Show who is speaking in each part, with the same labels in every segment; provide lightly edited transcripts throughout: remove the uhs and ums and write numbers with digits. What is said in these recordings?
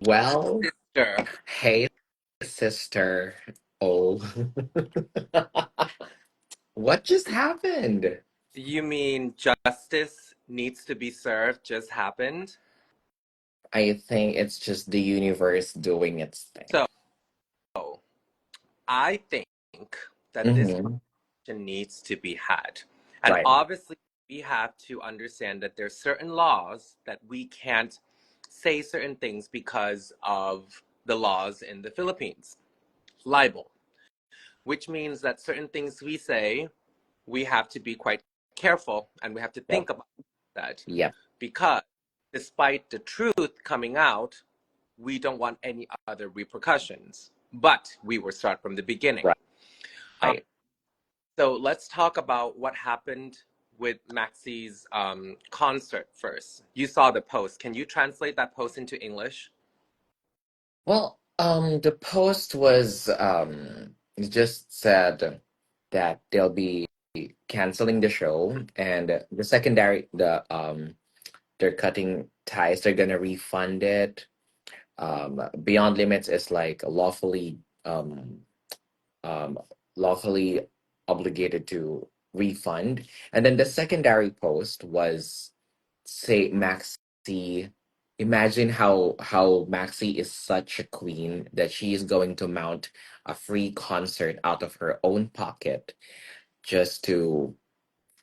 Speaker 1: Well,
Speaker 2: Sister,
Speaker 1: hey, sister. Oh, what just happened?
Speaker 2: you mean justice needs to be served just happened?
Speaker 1: I think it's just the universe doing its thing.
Speaker 2: So, I think that this
Speaker 1: Mm-hmm.
Speaker 2: conversation needs to be had. And
Speaker 1: Right.
Speaker 2: obviously, we have to understand that there's certain laws that we can't say certain things because of the laws in the Philippines. Libel, which means that certain things we say, we have to be quite careful and we have to
Speaker 1: Yep.
Speaker 2: think about that
Speaker 1: Yep.
Speaker 2: because despite the truth coming out, we don't want any other repercussions. But we will start from the beginning.
Speaker 1: Right.
Speaker 2: Um,
Speaker 1: Right.
Speaker 2: so let's talk about what happened with Maxi's concert first. You saw the post. Can you translate that post into English?
Speaker 1: Well, the post was it just said that they'll be canceling the show, and they're cutting ties. They're gonna refund it. Beyond Limits is like um um lawfully obligated to refund. And then the secondary post was, say, Maxi. Imagine how Maxi is such a queen that she is going to mount a free concert out of her own pocket just to,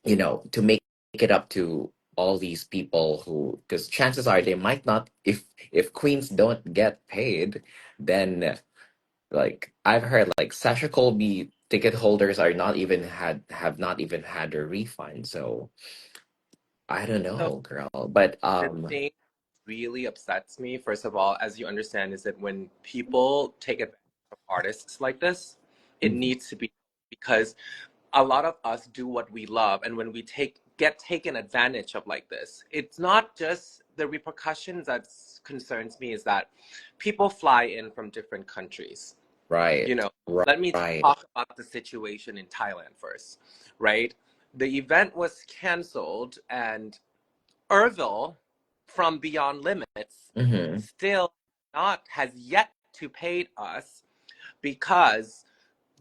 Speaker 1: to make it up to all these people who, because chances are they might not, if queens don't get paid, then, like, I've heard, like, Sasha Colby ticket holders have not even had a refund. So I don't
Speaker 2: So
Speaker 1: know, girl. But
Speaker 2: the thing really upsets me, first of all, as you understand, is that when people take advantage of artists like this, it
Speaker 1: mhm,
Speaker 2: needs to be because a lot of us do what we love, and when we get taken advantage of like this, it's not just the repercussions that concerns me, is that people fly in from different countries. you
Speaker 1: right,
Speaker 2: know Let me
Speaker 1: right.
Speaker 2: talk about the situation in Thailand first, right? The event was canceled, and Irville from Beyond Limits
Speaker 1: Mm-hmm.
Speaker 2: still not has yet to pay us because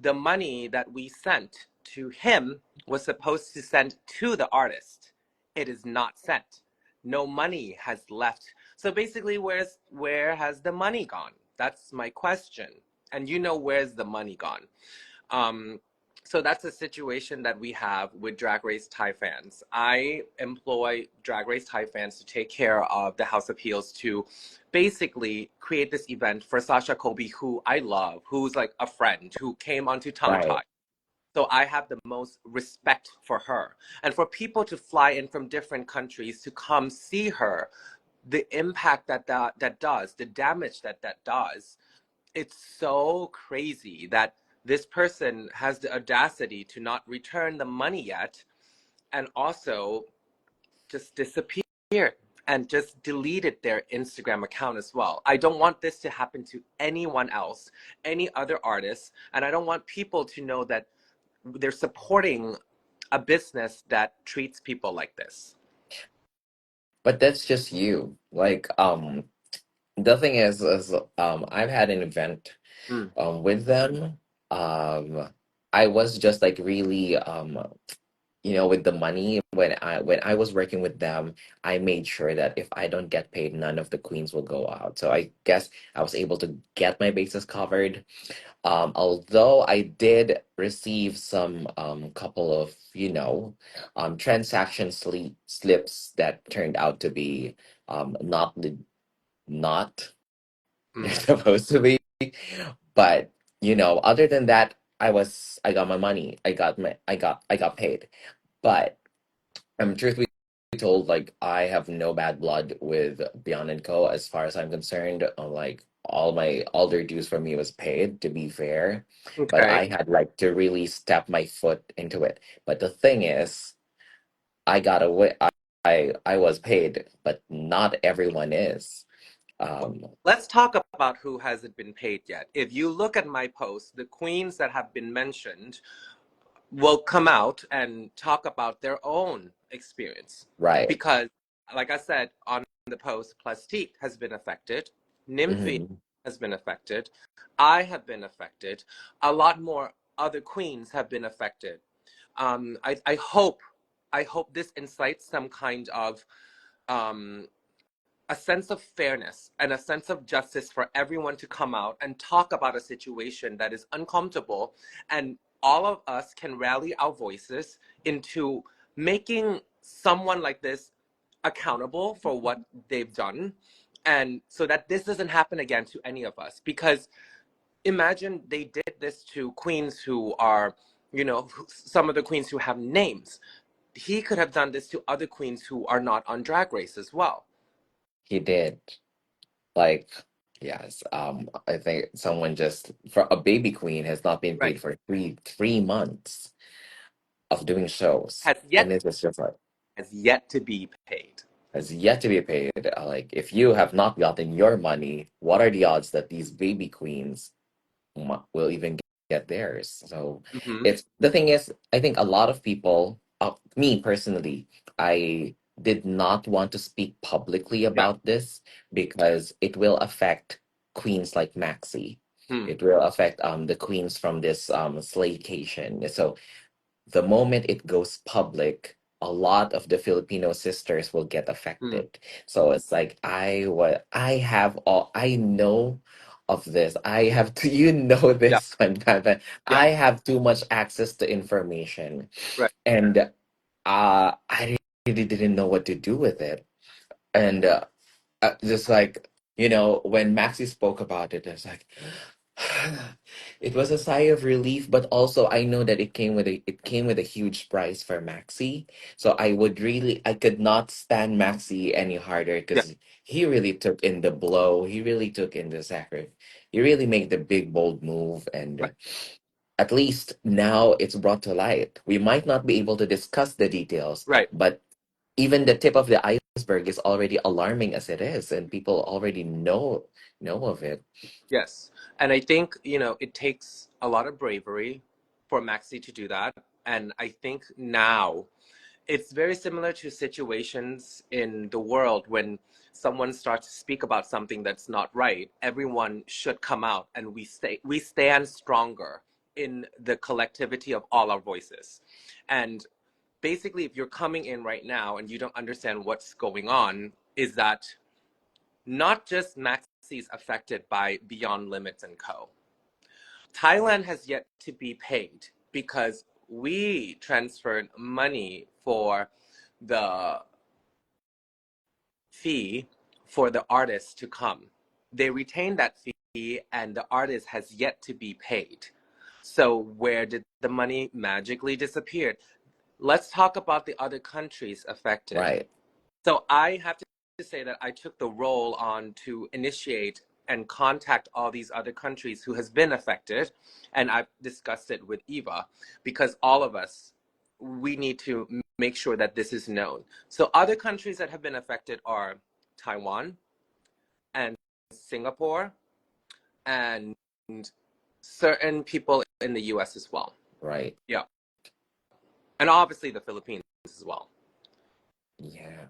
Speaker 2: the money that we sent to him was supposed to send to the artist. It is not sent. No money has left. So basically, where has the money gone? That's my question. And where's the money gone? Um, so that's a situation that we have with Drag Race Thai fans. I employ Drag Race Thai fans to take care of the House Appeals to basically create this event for Sasha Colby, who I love, who's like a friend, who came onto Tongue
Speaker 1: Right.
Speaker 2: Tie. So I have the most respect for her. And for people to fly in from different countries to come see her, the impact that does, the damage that does, it's so crazy that this person has the audacity to not return the money yet and also just disappeared and just deleted their Instagram account as well. I don't want this to happen to anyone else, any other artists, and I don't want people to know that they're supporting a business that treats people like this.
Speaker 1: But that's just you. Like, the thing is I've had an event
Speaker 2: Mm.
Speaker 1: with them. I was just like really with the money, when I was working with them, I made sure that if I don't get paid, none of the queens will go out. So I guess I was able to get my bases covered. Although I did receive some couple of, transaction slips that turned out to be not they're
Speaker 2: Mm.
Speaker 1: supposed to be. But other than that, I got my money. I got paid. But truth be told, like, I have no bad blood with Beyond and Co. As far as I'm concerned. Like, all their dues for me was paid, to be fair. But
Speaker 2: Okay.
Speaker 1: I had like to really step my foot into it. But the thing is, I got away. I was paid, but not everyone is.
Speaker 2: Well,
Speaker 1: Um,
Speaker 2: let's talk about who hasn't been paid yet. If you look at my post, the queens that have been mentioned will come out and talk about their own experience.
Speaker 1: right.
Speaker 2: Because, like I said on the post, Plastique has been affected. Nymphy
Speaker 1: Hmm.
Speaker 2: has been affected. I have been affected. A lot more other queens have been affected. I hope this incites some kind of um, a sense of fairness and a sense of justice for everyone to come out and talk about a situation that is uncomfortable, and all of us can rally our voices into making someone like this accountable for what they've done, and so that this doesn't happen again to any of us. Because imagine they did this to queens who are, some of the queens who have names. He could have done this to other queens who are not on Drag Race as well.
Speaker 1: He did. Like, yes, I think someone just for a baby queen has not been
Speaker 2: Right.
Speaker 1: paid for three months of doing shows.
Speaker 2: has
Speaker 1: And
Speaker 2: yet
Speaker 1: it was just like
Speaker 2: has yet to be paid.
Speaker 1: has yet to be paid. Like, if you have not gotten your money, what are the odds that these baby queens will even get theirs? So
Speaker 2: Hmm.
Speaker 1: it's the thing is, I think a lot of people, me personally, I did not want to speak publicly
Speaker 2: Yeah.
Speaker 1: about this because it will affect queens like Maxi.
Speaker 2: Hmm.
Speaker 1: It will affect the queens from this slaycation. So the moment it goes public, a lot of the Filipino sisters will get
Speaker 2: Hmm.
Speaker 1: affected. So it's like I have all I know of this. I have to you know
Speaker 2: Yeah.
Speaker 1: this one time, but
Speaker 2: Yeah.
Speaker 1: I have too much access to information,
Speaker 2: Right.
Speaker 1: and I really didn't know what to do with it. And just like when Maxi spoke about it, I was like, it was a sigh of relief, but also I know that it came with a huge price for Maxi. So I could not stand Maxi any harder
Speaker 2: Yeah.
Speaker 1: because he really took in the blow. He really took in the sacrifice. He really made the big bold move, and
Speaker 2: Right.
Speaker 1: at least now it's brought to light. We might not be able to discuss the details,
Speaker 2: Right.
Speaker 1: but even the tip of the iceberg is already alarming as it is, and people already know of it.
Speaker 2: Yes. And I think, it takes a lot of bravery for Maxi to do that. And I think now it's very similar to situations in the world when someone starts to speak about something that's not right. Everyone should come out, and we stand stronger in the collectivity of all our voices. And basically, if you're coming in right now and you don't understand what's going on, is that not just Maxi's affected by Beyond Limits and Co. Thailand has yet to be paid because we transferred money for the fee for the artist to come. They retained that fee, and the artist has yet to be paid. So where did the money magically disappear? Let's talk about the other countries affected.
Speaker 1: Right.
Speaker 2: So I have to say that I took the role on to initiate and contact all these other countries who has been affected, and I've discussed it with Eva, because all of us, we need to make sure that this is known. So other countries that have been affected are Taiwan and Singapore and certain people in the US as well.
Speaker 1: Right.
Speaker 2: Yeah. And obviously the Philippines as well.
Speaker 1: Yeah.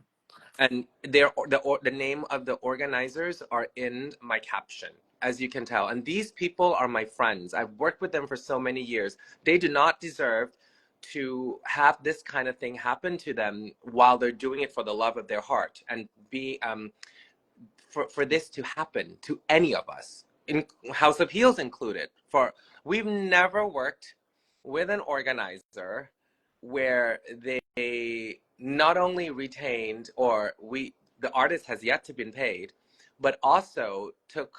Speaker 2: And the name of the organizers are in my caption, as you can tell. And these people are my friends. I've worked with them for so many years. They do not deserve to have this kind of thing happen to them while they're doing it for the love of their heart, and be for this to happen to any of us, in House of Heels included. For we've never worked with an organizer where they not only retained, or we the artist has yet to been paid, but also took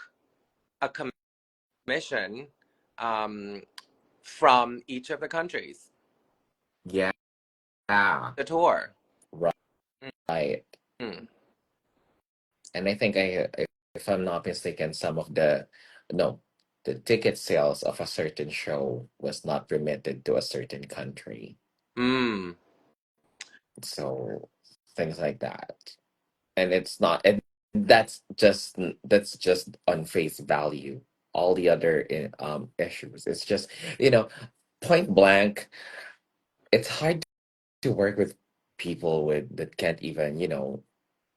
Speaker 2: a commission um, from each of the countries,
Speaker 1: Yeah.
Speaker 2: the tour.
Speaker 1: Right.
Speaker 2: Mm.
Speaker 1: And I think if I'm not mistaken, some of the no, the ticket sales of a certain show was not remitted to a certain country.
Speaker 2: Mm.
Speaker 1: So things like that. And it's not, and that's just on face value. All the other issues, it's just, you know point blank, it's hard to work with people with that can't even,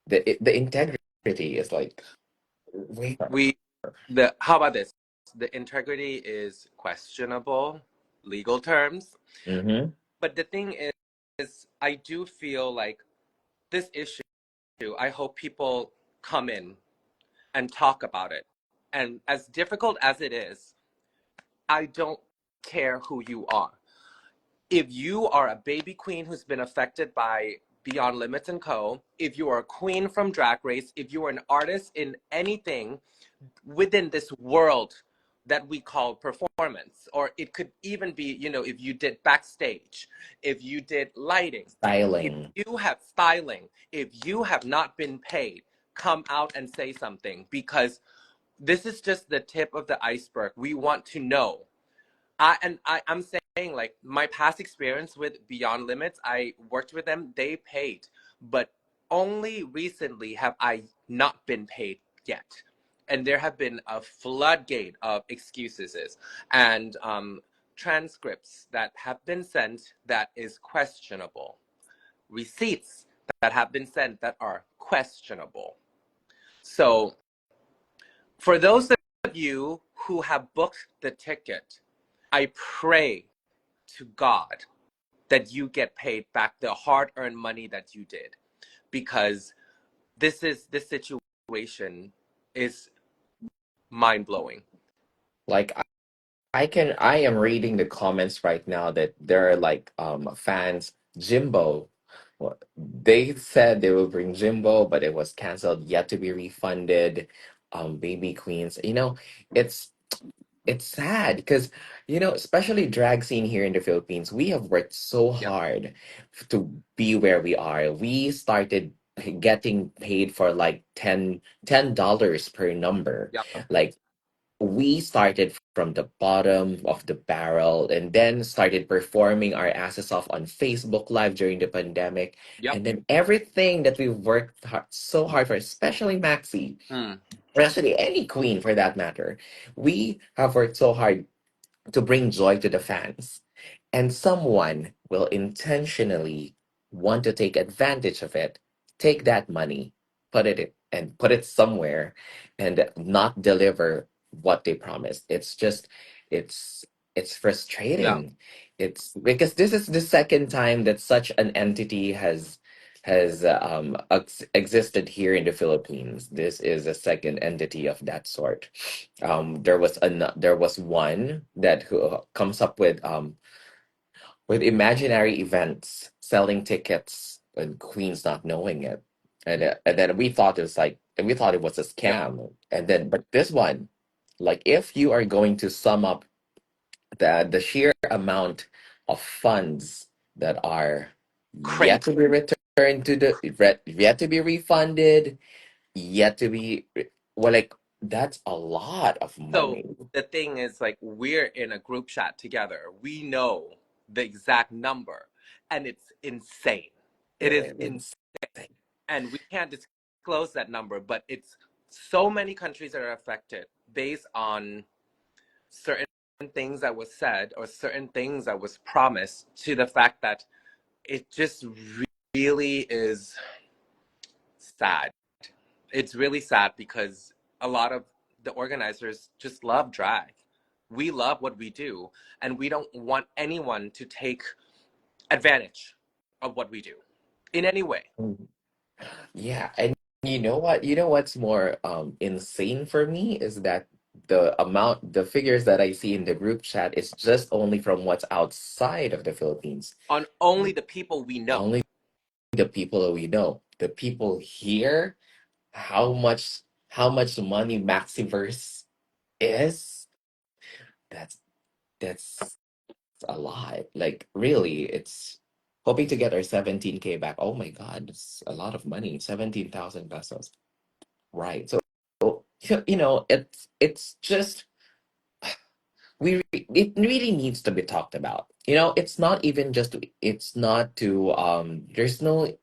Speaker 1: the integrity is like, Wait.
Speaker 2: We the how about this? The integrity is questionable, legal terms.
Speaker 1: Mm-hmm.
Speaker 2: But the thing is I do feel like this issue, I hope people come in and talk about it. And as difficult as it is, I don't care who you are. If you are a baby queen who's been affected by Beyond Limits and Co., if you are a queen from Drag Race, if you are an artist in anything within this world that we call performance, or it could even be, if you did backstage, if you did lighting, if
Speaker 1: Styling.
Speaker 2: you have styling, if you have not been paid, come out and say something, because this is just the tip of the iceberg. We want to know. I'm saying, like, my past experience with Beyond Limits, I worked with them, they paid, but only recently have I not been paid yet. And there have been a floodgate of excuses and transcripts that have been sent that is questionable, receipts that have been sent that are questionable. So for those of you who have booked the ticket, I pray to God that you get paid back the hard-earned money that you did, because this situation is mind-blowing.
Speaker 1: Like I am reading the comments right now that there are like fans Jimbo. They said they will bring Jimbo, but it was canceled, yet to be refunded. Baby Queens. It's it's sad because especially drag scene here in the Philippines, we have worked so
Speaker 2: Yep,
Speaker 1: hard to be where we are. We started getting paid for like $10 per number.
Speaker 2: yep,
Speaker 1: Like we started from the bottom of the barrel and then started performing our asses off on Facebook Live during the pandemic.
Speaker 2: yep.
Speaker 1: And then everything that we worked so hard for, especially Maxi,
Speaker 2: Mm,
Speaker 1: especially any queen for that matter, we have worked so hard to bring joy to the fans. And someone will intentionally want to take advantage of it, take that money, put it somewhere and not deliver what they promised. It's it's
Speaker 2: yeah.
Speaker 1: frustrating. It's because this is the second time that such an entity has existed here in the Philippines. This is a second entity of that sort. There was one that who comes up with imaginary events, selling tickets, and Queens not knowing it, and then we thought it was a
Speaker 2: Yep.
Speaker 1: scam, and then but this one, like if you are going to sum up the sheer amount of funds that are
Speaker 2: Crazy.
Speaker 1: yet to be returned yet to be refunded, yet to be well, like that's a lot of
Speaker 2: So
Speaker 1: money.
Speaker 2: the thing is, like, we're in a group chat together. We know the exact number, and it's insane. It is insane,
Speaker 1: It's
Speaker 2: and we can't disclose that number, but it's so many countries that are affected based on certain things that was said or certain things that was promised, to the fact that it just really is sad. It's really sad because a lot of the organizers just love drag. We love what we do, and we don't want anyone to take advantage of what we do in any way.
Speaker 1: Yeah, and you know what? You know what's more insane for me is that the figures that I see in the group chat is just only from what's outside of the Philippines.
Speaker 2: On only the people we know.
Speaker 1: Only the people that we know. The people here, how much money Maxiverse is, that's that's a lot. Like really, it's hoping to get our 17K back. Oh my God, it's a lot of money. 17,000 pesos. Right. So, it's just it really needs to be talked about. It's not even just it's not to there's no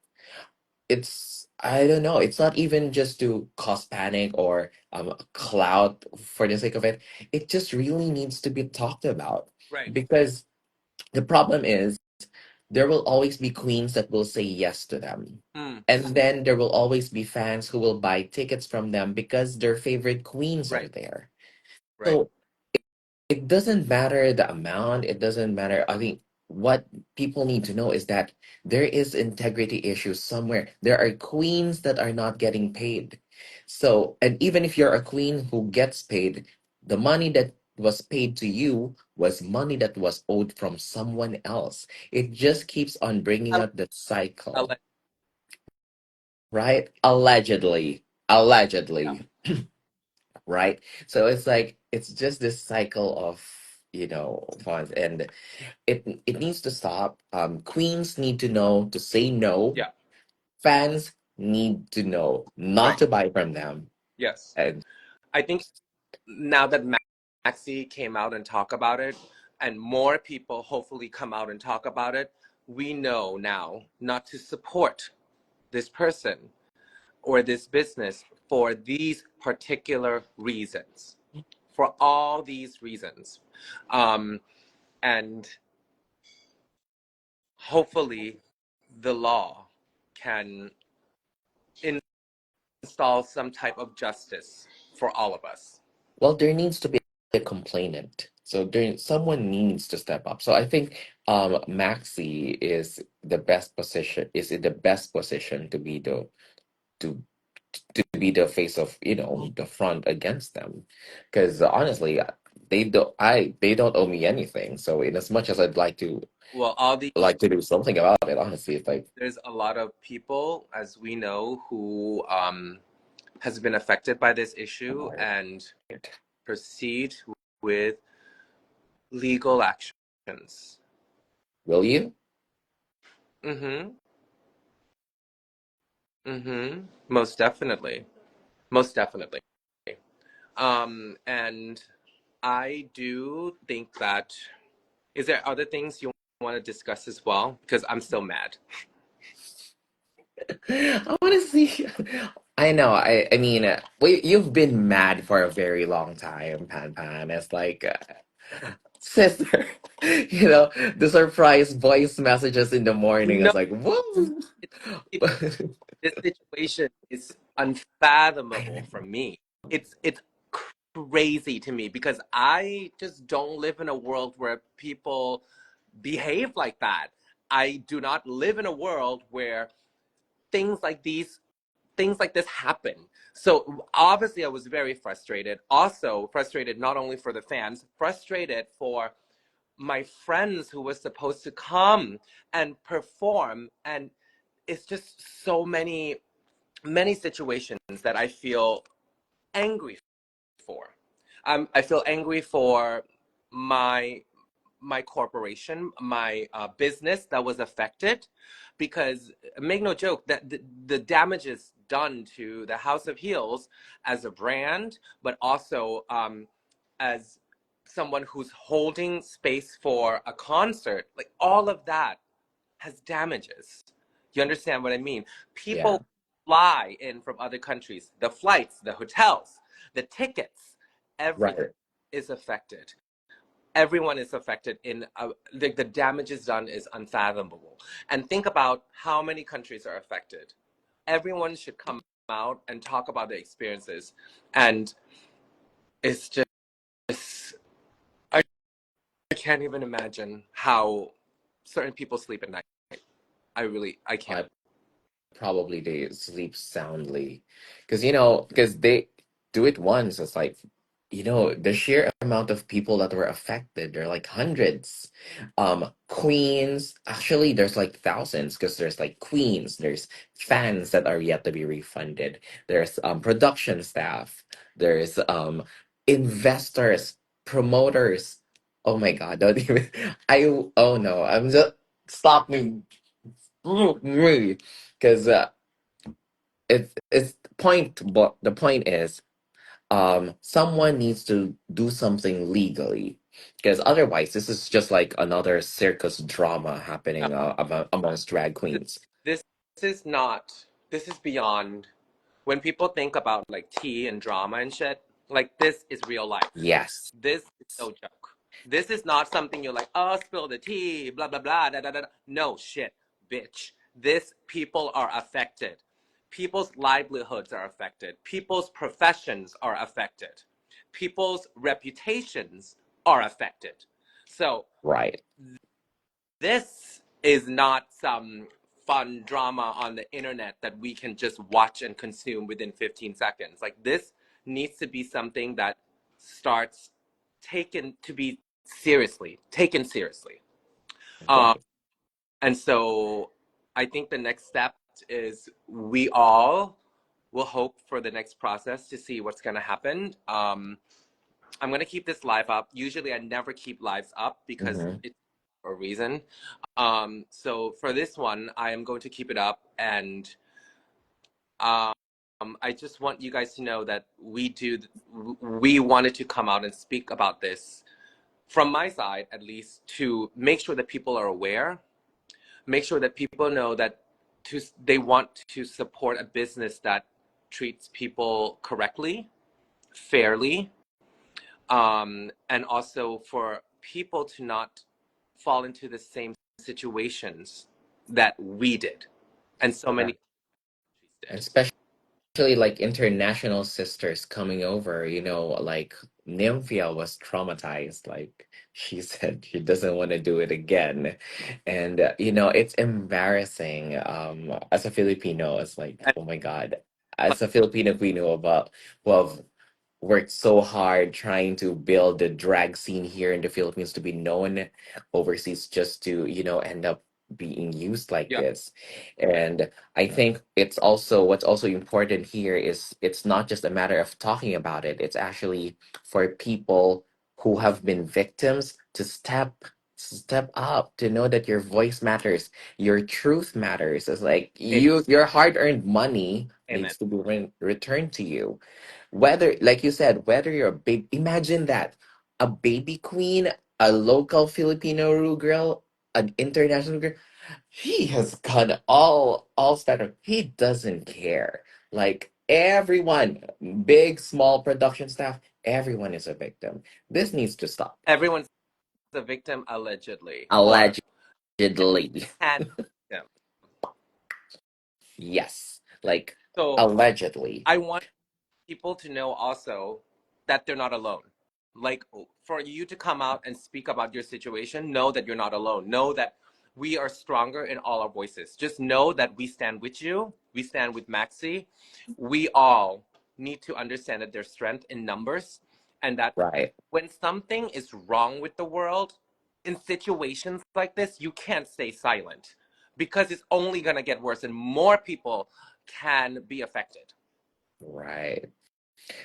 Speaker 1: it's I don't know, it's not even just to cause panic or cloud for the sake of it. It just really needs to be talked about
Speaker 2: Right.
Speaker 1: because the problem is there will always be queens that will say yes to them.
Speaker 2: Mm,
Speaker 1: And then there will always be fans who will buy tickets from them because their favorite queens are
Speaker 2: right,
Speaker 1: there.
Speaker 2: right.
Speaker 1: So it doesn't matter the amount, it doesn't matter. I think what people need to know is that there is integrity issues somewhere. There are queens that are not getting paid. So, and even if you're a queen who gets paid, the money that was paid to you was money that was owed from someone else. It just keeps on bringing
Speaker 2: I'll,
Speaker 1: up that
Speaker 2: I'll
Speaker 1: cycle,
Speaker 2: let,
Speaker 1: right?
Speaker 2: yeah,
Speaker 1: Allegedly, right? So it's like it's just this cycle of, funds, and it needs to stop. Queens need to know to say no.
Speaker 2: yeah,
Speaker 1: Fans need to know not
Speaker 2: right.
Speaker 1: to buy from them.
Speaker 2: Yes.
Speaker 1: And
Speaker 2: I think now that Maxi came out and talk about it, and more people hopefully come out and talk about it, we know now not to support this person or this business for these particular reasons. For all these reasons. Um, and hopefully the law can install some type of justice for all of us.
Speaker 1: well, there needs to be a complainant. So there someone needs to step up. So I think Maxi is in the best position to to be the face of, the front against them, because honestly, they don't owe me anything. So in as much as I'd
Speaker 2: Well, all the
Speaker 1: like to do something about it, honestly, it's like,
Speaker 2: there's a lot of people, as we know, who has been affected by this issue and proceed with legal actions.
Speaker 1: will you?
Speaker 2: Mm-hmm. Mm-hmm. Most definitely. Most definitely. And I do think that is there other things you want to discuss as well? Because I'm still mad.
Speaker 1: I want to see. I know. I mean, you've been mad for a very long time, Pan Pan. It's like, sister, the surprise voice messages in the morning.
Speaker 2: No,
Speaker 1: Is like, whoa.
Speaker 2: it, it, this situation is unfathomable for me. It's crazy to me because I just don't live in a world where people behave like that. I do not live in a world where things like this happen. So obviously I was very frustrated. Also frustrated not only for the fans, frustrated for my friends who were supposed to come and perform, and it's just so many situations that I feel angry for. I feel angry for my my corporation, my business that was affected, because make no joke that the damages done to the House of Heels as a brand, but also as someone who's holding space for a concert, like all of that has damages. You understand what I mean?
Speaker 1: Yeah,
Speaker 2: People fly in from other countries, the flights, the hotels, the tickets, everything
Speaker 1: right.
Speaker 2: is affected. Everyone is affected in the damages done is unfathomable. And think about how many countries are affected. Everyone should come out and talk about their experiences. And it's just I can't even imagine how certain people sleep at night. I can't.
Speaker 1: I Probably they sleep soundly, because because they do it once. It's like, the sheer amount of people that were affected, they're like hundreds. Queens, actually there's like thousands, because there's like queens, there's fans that are yet to be refunded, there's production staff, there's investors, promoters. Oh my god, don't even I oh no, I'm just stop me. Because it's but the point is, someone needs to do something legally, because otherwise this is just like another circus drama happening, amongst drag queens.
Speaker 2: This is not, this is beyond. When people think about like tea and drama and shit, like this is real life.
Speaker 1: Yes.
Speaker 2: This is no joke. This is not something you're like, oh, spill the tea, blah, blah, blah, da, da, da. No, shit, bitch. This, people are affected. People's livelihoods are affected. People's professions are affected. People's reputations are affected. So
Speaker 1: Right.
Speaker 2: this is not some fun drama on the internet that we can just watch and consume within 15 seconds. Like, this needs to be something that starts taken to be seriously, taken seriously. Um,
Speaker 1: Right.
Speaker 2: and so I think the next step is we all will hope for the next process to see what's going to happen. I'm going to keep this live up. Usually I never keep lives up because
Speaker 1: Mm-hmm.
Speaker 2: it's for a reason. So for this one, I am going to keep it up, and um, I just want you guys to know that we wanted to come out and speak about this from my side, at least, to make sure that people are aware, make sure that people know that they want to support a business that treats people correctly, fairly, and also for people to not fall into the same situations that we did and so many
Speaker 1: Right.
Speaker 2: countries
Speaker 1: And
Speaker 2: did.
Speaker 1: especially like international sisters coming over, like Nymphia was traumatized. Like she said she doesn't want to do it again. And it's embarrassing. As a Filipino, it's like,
Speaker 2: And
Speaker 1: oh my God. As a Filipino we know about who have worked so hard trying to build the drag scene here in the Philippines to be known overseas just to, end up being used like
Speaker 2: yeah,
Speaker 1: this. And I think what's also important here is it's not just a matter of talking about it. It's actually for people who have been victims to step up, to know that your voice matters, your truth matters. It's like your hard-earned money
Speaker 2: amen.
Speaker 1: needs to be returned to you. Whether, like you said, whether you're a baby, imagine that, a baby queen, a local Filipino girl, an international girl, he has got all standard. He doesn't care. Like everyone, big, small production staff, everyone is a victim. This needs to stop.
Speaker 2: Everyone's a victim allegedly, or
Speaker 1: Allegedly.
Speaker 2: can victim.
Speaker 1: Yes. Like
Speaker 2: So
Speaker 1: allegedly.
Speaker 2: I want people to know also that they're not alone. Like, for you to come out and speak about your situation, know that you're not alone. Know that we are stronger in all our voices. Just know that we stand with you. We stand with Maxi. We all need to understand that there's strength in numbers, and that
Speaker 1: Right.
Speaker 2: when something is wrong with the world, in situations like this, you can't stay silent because it's only going to get worse and more people can be affected.
Speaker 1: Right.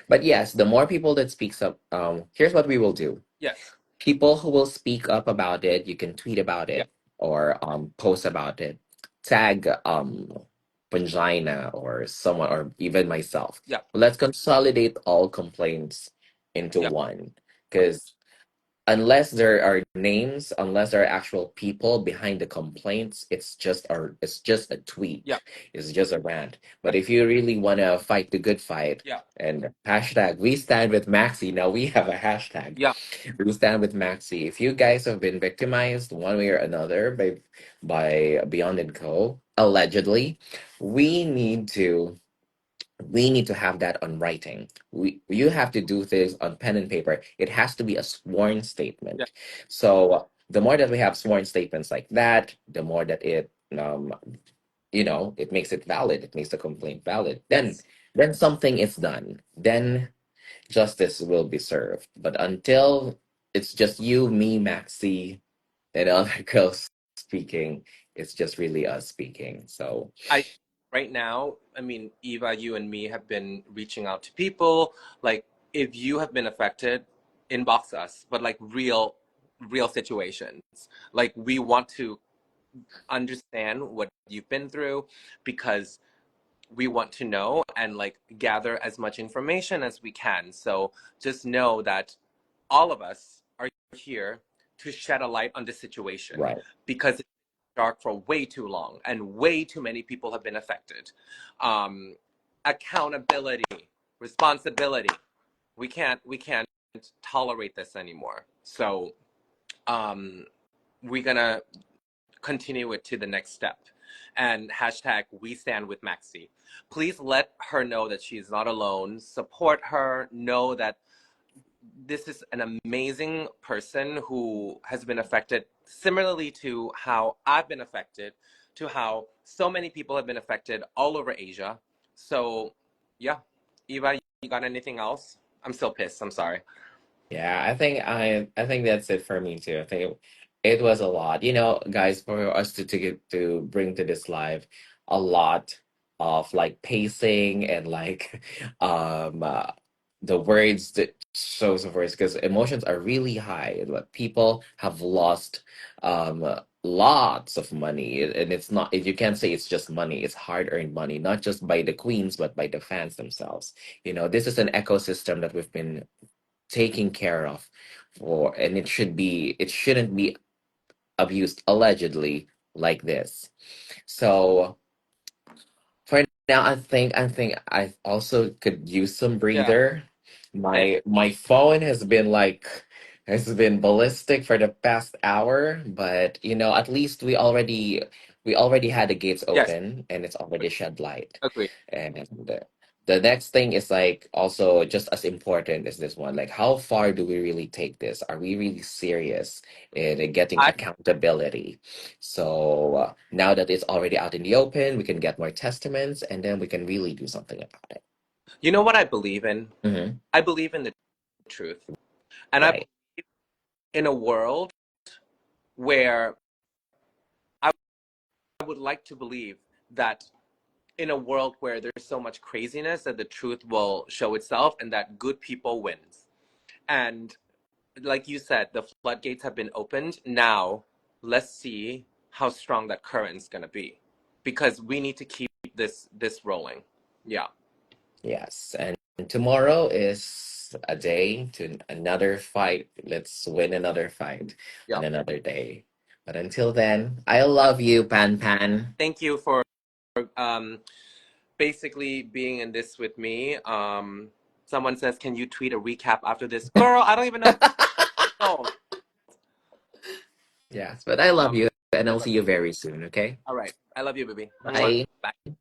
Speaker 1: But yes, the more people that speaks up, here's what we will do.
Speaker 2: Yes.
Speaker 1: People who will speak up about it, you can tweet about
Speaker 2: Yeah.
Speaker 1: it or post about it. Tag Pangina or someone or even myself.
Speaker 2: Yeah.
Speaker 1: Let's consolidate all complaints into
Speaker 2: Yeah.
Speaker 1: one. Because unless there are names, unless there are actual people behind the complaints, it's just a
Speaker 2: Yeah.
Speaker 1: tweet, it's just a rant. But
Speaker 2: Right.
Speaker 1: if you really want to fight the good fight,
Speaker 2: Yeah.
Speaker 1: and hashtag we stand with Maxi, now we have a hashtag,
Speaker 2: Yeah.
Speaker 1: we stand with Maxi. If you guys have been victimized one way or another by Beyond and Co, allegedly, we need to we need to have that on writing. You have to do things on pen and paper. It has to be a sworn
Speaker 2: Yeah.
Speaker 1: statement. So the more that we have sworn statements like that, the more that it makes it valid. It makes the complaint valid. Then
Speaker 2: Yes.
Speaker 1: then something is done. Then justice will be served. But until it's just you, me, Maxi, and other girls speaking, it's just really us speaking. So
Speaker 2: I right now, I mean, Eva, you and me have been reaching out to people. Like, if you have been affected, inbox us, but like real situations. Like, we want to understand what you've been through because we want to know and like gather as much information as we can. So just know that all of us are here to shed a light on the situation
Speaker 1: right,
Speaker 2: because it's dark for way too long and way too many people have been affected. Um, Accountability, responsibility. We can't tolerate this anymore. So um, we're gonna continue it to the next step. And hashtag we stand with Maxi. Please let her know that she's not alone. Support her. Know that this is an amazing person who has been affected similarly to how I've been affected, to how so many people have been affected all over Asia. So, yeah. Eva, you got anything else? I'm still pissed. I'm sorry.
Speaker 1: Yeah, I think that's it for me too. I think it was a lot. You know, guys, for us to get to bring to this live a lot of like pacing and like the words that shows of words because emotions are really high. Like, people have lost lots of money and it's not you can't say it's just money, it's hard-earned money, not just by the queens but by the fans themselves. You know, this is an ecosystem that we've been taken care of for and it shouldn't be abused allegedly like this. So for now, I think I also could use some
Speaker 2: Yeah.
Speaker 1: breather.
Speaker 2: Same.
Speaker 1: My phone has been ballistic for the past hour, but you know, at least we already had the gates
Speaker 2: Yes.
Speaker 1: open and it's already shed light.
Speaker 2: Agree.
Speaker 1: And the next thing is like also just as important as this one. Like how far do we really take this? Are we really serious in getting
Speaker 2: I.
Speaker 1: accountability? So now that it's already out in the open, we can get more testaments, and then we can really do something about it.
Speaker 2: You know what I believe in?
Speaker 1: Hmm.
Speaker 2: I believe in the truth, and I
Speaker 1: Right.
Speaker 2: believe in a world where I would like to believe that in a world where there's so much craziness that the truth will show itself and that good people wins. And like you said, the floodgates have been opened. Now, let's see how strong that current's going to be because we need to keep this rolling. Yeah.
Speaker 1: Yes. And tomorrow is a day to another fight. Let's win another fight
Speaker 2: Yeah.
Speaker 1: on another day. But until then, I love you, Pan Pan.
Speaker 2: Thank you for um basically being in this with me. Someone says, "Can you tweet a recap after this?" Girl, I don't even know. No.
Speaker 1: Yes, but I love you, and
Speaker 2: I
Speaker 1: I'll
Speaker 2: love
Speaker 1: see
Speaker 2: you.
Speaker 1: you very soon, okay?
Speaker 2: All right. I love you, baby. Mwah.
Speaker 1: Bye.
Speaker 2: Bye.